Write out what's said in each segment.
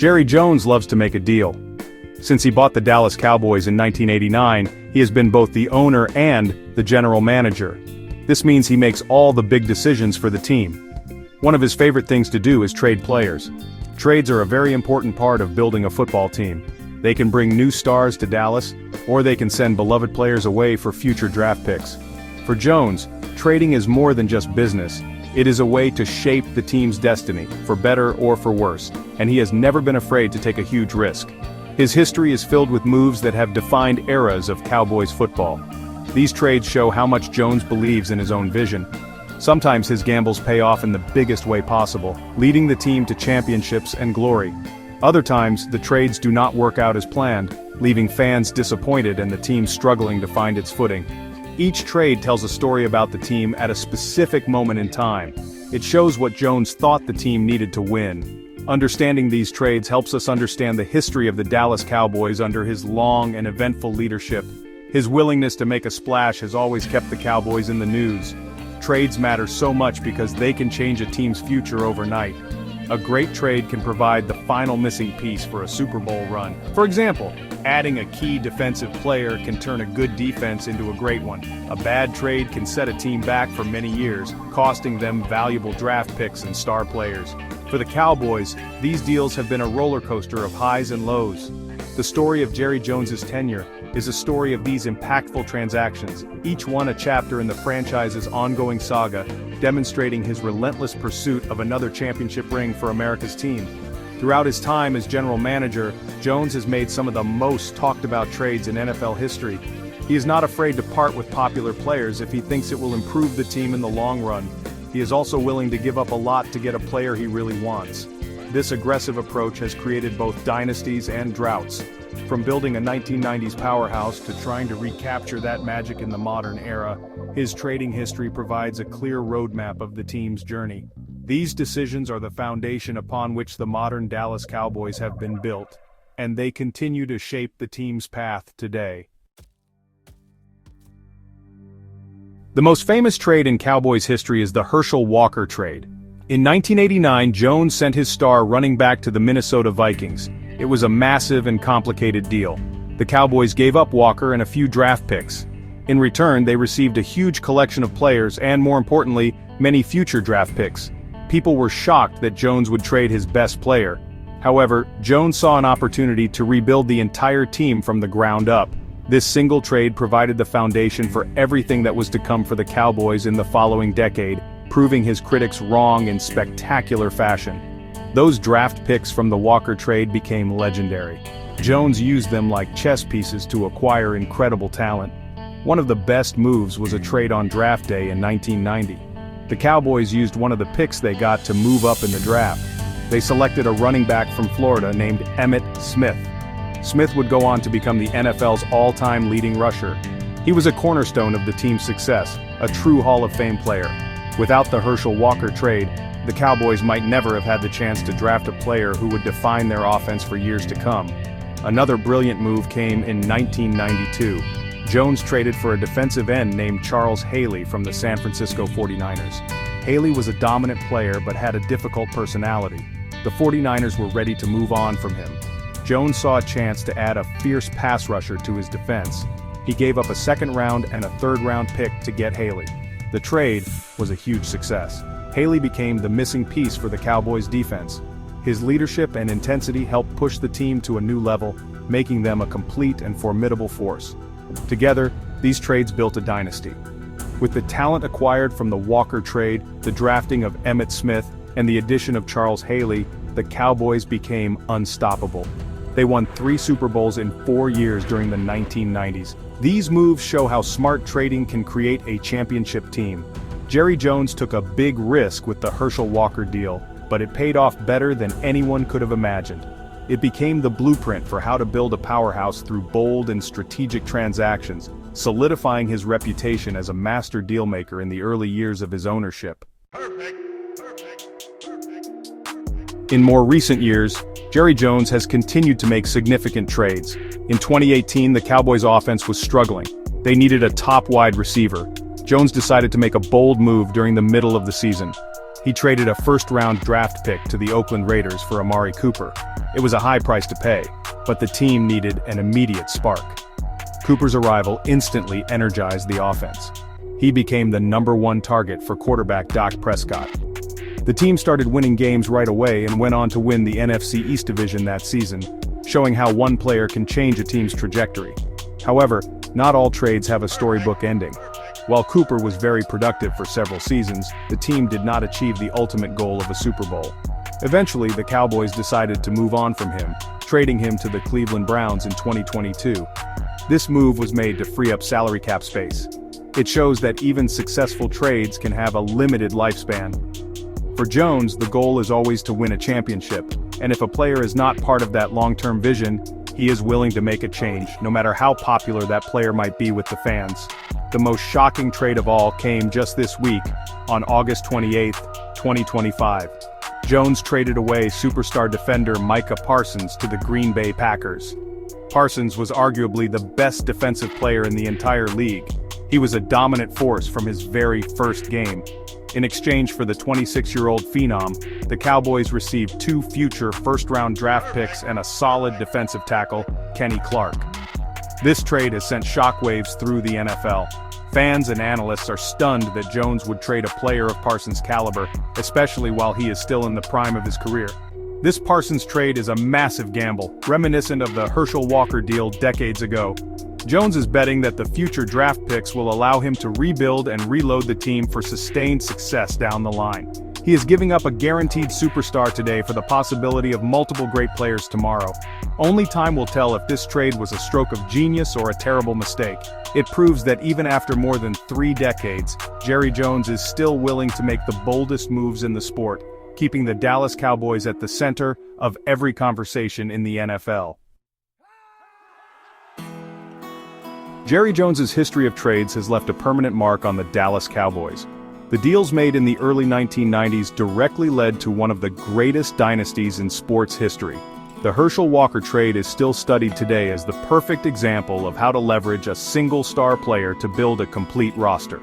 Jerry Jones loves to make a deal. Since he bought the Dallas Cowboys in 1989, he has been both the owner and the general manager. This means he makes all the big decisions for the team. One of his favorite things to do is trade players. Trades are a very important part of building a football team. They can bring new stars to Dallas, or they can send beloved players away for future draft picks. For Jones, trading is more than just business. It is a way to shape the team's destiny, for better or for worse, and he has never been afraid to take a huge risk. His history is filled with moves that have defined eras of Cowboys football. These trades show how much Jones believes in his own vision. Sometimes his gambles pay off in the biggest way possible, leading the team to championships and glory. Other times, the trades do not work out as planned, leaving fans disappointed and the team struggling to find its footing. Each trade tells a story about the team at a specific moment in time. It shows what Jones thought the team needed to win. Understanding these trades helps us understand the history of the Dallas Cowboys under his long and eventful leadership. His willingness to make a splash has always kept the Cowboys in the news. Trades matter so much because they can change a team's future overnight. A great trade can provide the final missing piece for a Super Bowl run. For example, adding a key defensive player can turn a good defense into a great one. A bad trade can set a team back for many years, costing them valuable draft picks and star players. For the Cowboys, these deals have been a roller coaster of highs and lows. The story of Jerry Jones's tenure is a story of these impactful transactions, each one a chapter in the franchise's ongoing saga, demonstrating his relentless pursuit of another championship ring for America's team. Throughout his time as general manager, Jones has made some of the most talked about trades in NFL history. He is not afraid to part with popular players if he thinks it will improve the team in the long run. He is also willing to give up a lot to get a player he really wants. This aggressive approach has created both dynasties and droughts. From building a 1990s powerhouse to trying to recapture that magic in the modern era, his trading history provides a clear roadmap of the team's journey. These decisions are the foundation upon which the modern Dallas Cowboys have been built, and they continue to shape the team's path today. The most famous trade in Cowboys history is the Herschel Walker trade. In 1989, Jones sent his star running back to the Minnesota Vikings. It was a massive and complicated deal. The Cowboys gave up Walker and a few draft picks. In return, they received a huge collection of players and, more importantly, many future draft picks. People were shocked that Jones would trade his best player. However, Jones saw an opportunity to rebuild the entire team from the ground up. This single trade provided the foundation for everything that was to come for the Cowboys in the following decade, proving his critics wrong in spectacular fashion. Those draft picks from the Walker trade became legendary. Jones used them like chess pieces to acquire incredible talent. One of the best moves was a trade on draft day in 1990. The Cowboys used one of the picks they got to move up in the draft. They selected a running back from Florida named Emmitt Smith. Smith would go on to become the NFL's all-time leading rusher. He was a cornerstone of the team's success, a true Hall of Fame player. Without the Herschel Walker trade, the Cowboys might never have had the chance to draft a player who would define their offense for years to come. Another brilliant move came in 1992. Jones traded for a defensive end named Charles Haley from the San Francisco 49ers. Haley was a dominant player but had a difficult personality. The 49ers were ready to move on from him. Jones saw a chance to add a fierce pass rusher to his defense. He gave up a second-round and a third-round pick to get Haley. The trade was a huge success. Haley became the missing piece for the Cowboys' defense. His leadership and intensity helped push the team to a new level, making them a complete and formidable force. Together, these trades built a dynasty. With the talent acquired from the Walker trade, the drafting of Emmitt Smith, and the addition of Charles Haley, the Cowboys became unstoppable. They won 3 Super Bowls in 4 years during the 1990s. These moves show how smart trading can create a championship team. Jerry Jones took a big risk with the Herschel Walker deal, but it paid off better than anyone could have imagined. It became the blueprint for how to build a powerhouse through bold and strategic transactions, solidifying his reputation as a master dealmaker in the early years of his ownership. In more recent years, Jerry Jones has continued to make significant trades. In 2018, the Cowboys' offense was struggling. They needed a top wide receiver. Jones decided to make a bold move during the middle of the season. He traded a first-round draft pick to the Oakland Raiders for Amari Cooper. It was a high price to pay, but the team needed an immediate spark. Cooper's arrival instantly energized the offense. He became the #1 target for quarterback Dak Prescott. The team started winning games right away and went on to win the NFC East Division that season, showing how one player can change a team's trajectory. However, not all trades have a storybook ending. While Cooper was very productive for several seasons, the team did not achieve the ultimate goal of a Super Bowl. Eventually, the Cowboys decided to move on from him, trading him to the Cleveland Browns in 2022. This move was made to free up salary cap space. It shows that even successful trades can have a limited lifespan. For Jones, the goal is always to win a championship, and if a player is not part of that long-term vision, he is willing to make a change, no matter how popular that player might be with the fans. The most shocking trade of all came just this week, on August 28, 2025. Jones traded away superstar defender Micah Parsons to the Green Bay Packers. Parsons was arguably the best defensive player in the entire league. He was a dominant force from his very first game. In exchange for the 26-year-old phenom, the Cowboys received 2 future first-round draft picks and a solid defensive tackle, Kenny Clark. This trade has sent shockwaves through the NFL. Fans and analysts are stunned that Jones would trade a player of Parsons' caliber, especially while he is still in the prime of his career. This Parsons trade is a massive gamble, reminiscent of the Herschel Walker deal decades ago. Jones is betting that the future draft picks will allow him to rebuild and reload the team for sustained success down the line. He is giving up a guaranteed superstar today for the possibility of multiple great players tomorrow. Only time will tell if this trade was a stroke of genius or a terrible mistake. It proves that even after more than 3 decades, Jerry Jones is still willing to make the boldest moves in the sport, keeping the Dallas Cowboys at the center of every conversation in the NFL. Jerry Jones's history of trades has left a permanent mark on the Dallas Cowboys. The deals made in the early 1990s directly led to one of the greatest dynasties in sports history. The Herschel Walker trade is still studied today as the perfect example of how to leverage a single star player to build a complete roster.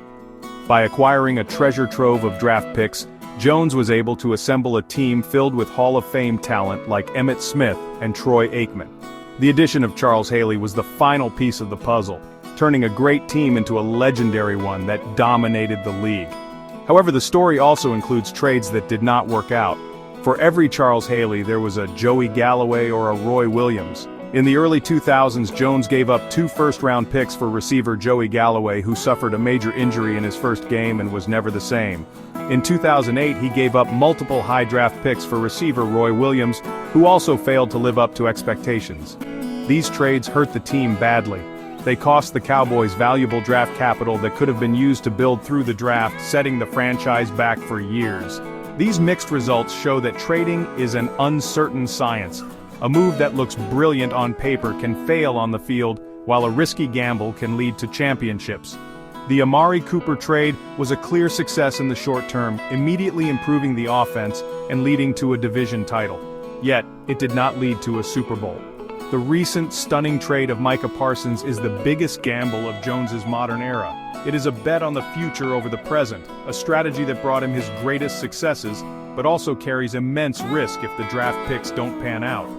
By acquiring a treasure trove of draft picks, Jones was able to assemble a team filled with Hall of Fame talent like Emmitt Smith and Troy Aikman. The addition of Charles Haley was the final piece of the puzzle, turning a great team into a legendary one that dominated the league. However, the story also includes trades that did not work out. For every Charles Haley, there was a Joey Galloway or a Roy Williams. In the early 2000s, Jones gave up 2 first-round picks for receiver Joey Galloway, who suffered a major injury in his first game and was never the same. In 2008, he gave up multiple high draft picks for receiver Roy Williams, who also failed to live up to expectations. These trades hurt the team badly. They cost the Cowboys valuable draft capital that could have been used to build through the draft, setting the franchise back for years. These mixed results show that trading is an uncertain science. A move that looks brilliant on paper can fail on the field, while a risky gamble can lead to championships. The Amari Cooper trade was a clear success in the short term, immediately improving the offense and leading to a division title. Yet, it did not lead to a Super Bowl. The recent stunning trade of Micah Parsons is the biggest gamble of Jones's modern era. It is a bet on the future over the present, a strategy that brought him his greatest successes, but also carries immense risk if the draft picks don't pan out.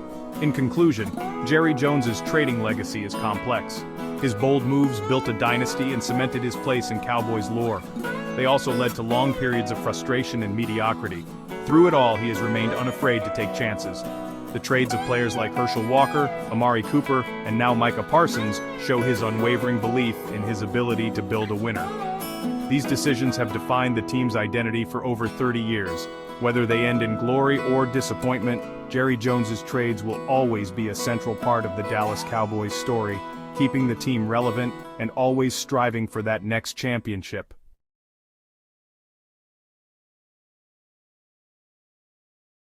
In conclusion, Jerry Jones's trading legacy is complex. His bold moves built a dynasty and cemented his place in Cowboys lore. They also led to long periods of frustration and mediocrity. Through it all, he has remained unafraid to take chances. The trades of players like Herschel Walker, Amari Cooper, and now Micah Parsons show his unwavering belief in his ability to build a winner. These decisions have defined the team's identity for over 30 years. Whether they end in glory or disappointment, Jerry Jones's trades will always be a central part of the Dallas Cowboys story, keeping the team relevant and always striving for that next championship.